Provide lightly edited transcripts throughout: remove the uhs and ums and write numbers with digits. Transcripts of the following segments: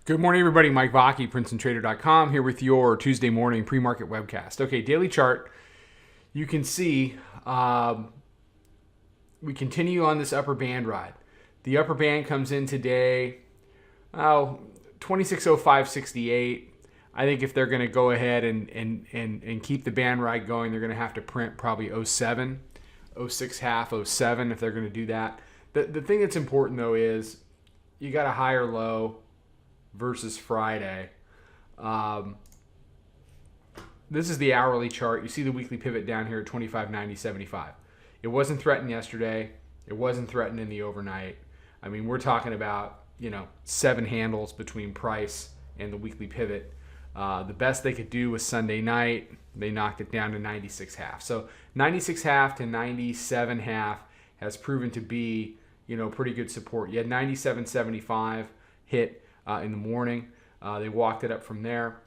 Good morning, everybody. Mike Vacchi, Princetontrader.com, here with your Tuesday morning pre-market webcast. Okay, daily chart. You can see we continue on this upper band ride. The upper band comes in today, 2605.68. I think if they're going to go ahead and keep the band ride going, they're going to have to print probably 07, 06 half, 07 if they're going to do that. The thing that's important, though, is you got a higher low versus Friday. This is the hourly chart. You see the weekly pivot down here at 25.90.75. It wasn't threatened yesterday. It wasn't threatened in the overnight. I mean, we're talking about, 7 handles between price and the weekly pivot. The best they could do was Sunday night. They knocked it down to 96.5. So 96.5 to 97.5 has proven to be, pretty good support. You had 97.75 hit in the morning. They walked it up from there.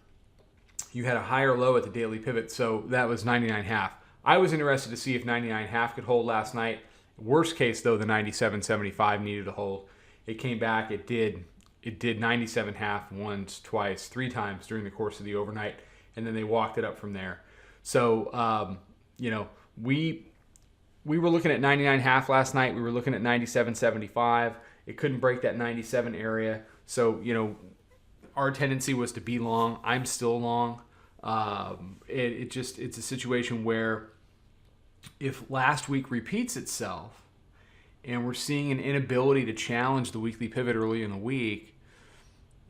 You had a higher low at the daily pivot, so that was 99.5. I was interested to see if 99.5 could hold last night. Worst case, though, the 97.75 needed to hold. It came back. It did 97.5 once, twice, 3 times during the course of the overnight, and then they walked it up from there. So, we were looking at 99.5 last night. We were looking at 97.75. It couldn't break that 97 area. So, our tendency was to be long. I'm still long. It's a situation where if last week repeats itself and we're seeing an inability to challenge the weekly pivot early in the week,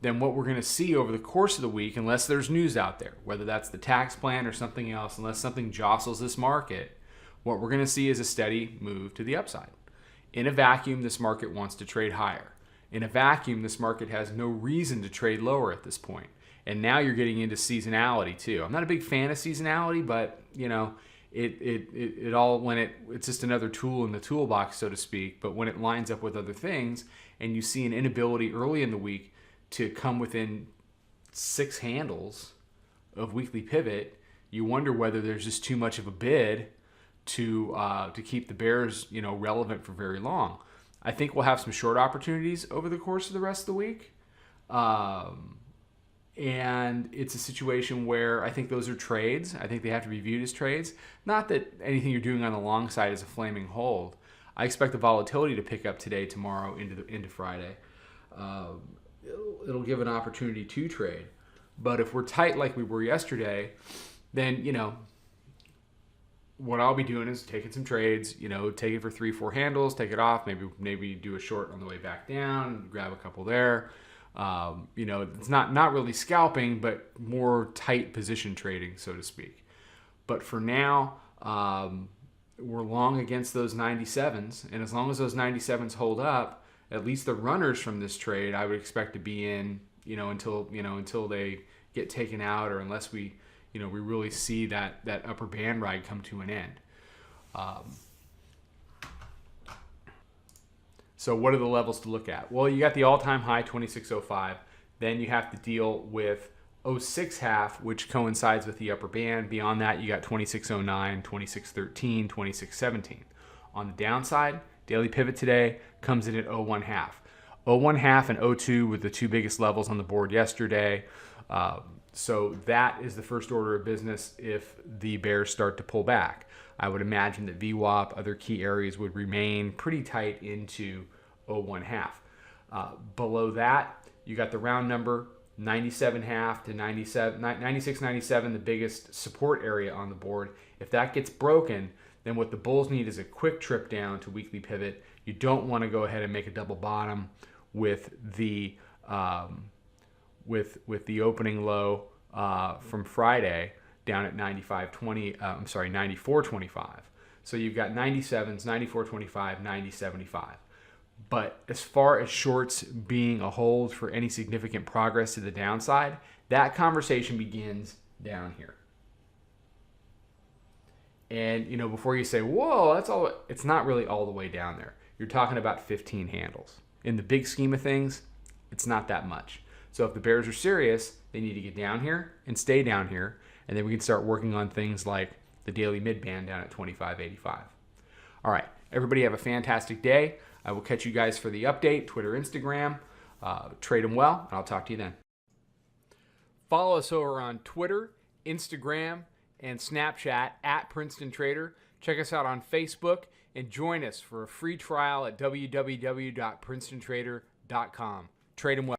then what we're going to see over the course of the week, unless there's news out there, whether that's the tax plan or something else, unless something jostles this market, what we're going to see is a steady move to the upside. In a vacuum, this market wants to trade higher. In a vacuum, this market has no reason to trade lower at this point. And now you're getting into seasonality too. I'm not a big fan of seasonality, but it all, when it's just another tool in the toolbox, so to speak. But when it lines up with other things, and you see an inability early in the week to come within 6 handles of weekly pivot, you wonder whether there's just too much of a bid to keep the bears relevant for very long. I think we'll have some short opportunities over the course of the rest of the week. And it's a situation where I think those are trades. I think they have to be viewed as trades. Not that anything you're doing on the long side is a flaming hold. I expect the volatility to pick up today, tomorrow, into Friday. It'll give an opportunity to trade. But if we're tight like we were yesterday, then, what I'll be doing is taking some trades, take it for 3-4 handles, take it off, maybe do a short on the way back down, grab a couple there. It's not really scalping, but more tight position trading, so to speak. But for now, we're long against those 97s, and as long as those 97s hold up, at least the runners from this trade, I would expect to be in, until they get taken out, or unless we really see that upper band ride come to an end. So what are the levels to look at? Well, you got the all-time high, 26.05. Then you have to deal with 06 half, which coincides with the upper band. Beyond that, you got 26.09, 26.13, 26.17. On the downside, daily pivot today comes in at 01 half. 01 half and 02 were the 2 biggest levels on the board yesterday. So that is the first order of business if the bears start to pull back. I would imagine that VWAP, other key areas, would remain pretty tight into 01 half. Below that, you got the round number, 97 half to 97, 96, 97, the biggest support area on the board. If that gets broken, then what the bulls need is a quick trip down to weekly pivot. You don't want to go ahead and make a double bottom with the with the opening low from Friday down at 94.25. So you've got 97s, 94.25, 90.75. But as far as shorts being a hold for any significant progress to the downside, that conversation begins down here. And before you say, "Whoa, that's all," it's not really all the way down there. You're talking about 15 handles. In the big scheme of things, it's not that much. So if the bears are serious, they need to get down here and stay down here, and then we can start working on things like the daily mid-band down at 25.85. All right, everybody have a fantastic day. I will catch you guys for the update, Twitter, Instagram. Trade them well, and I'll talk to you then. Follow us over on Twitter, Instagram, and Snapchat at Princetontrader. Check us out on Facebook and join us for a free trial at www.princetontrader.com. Trade them well.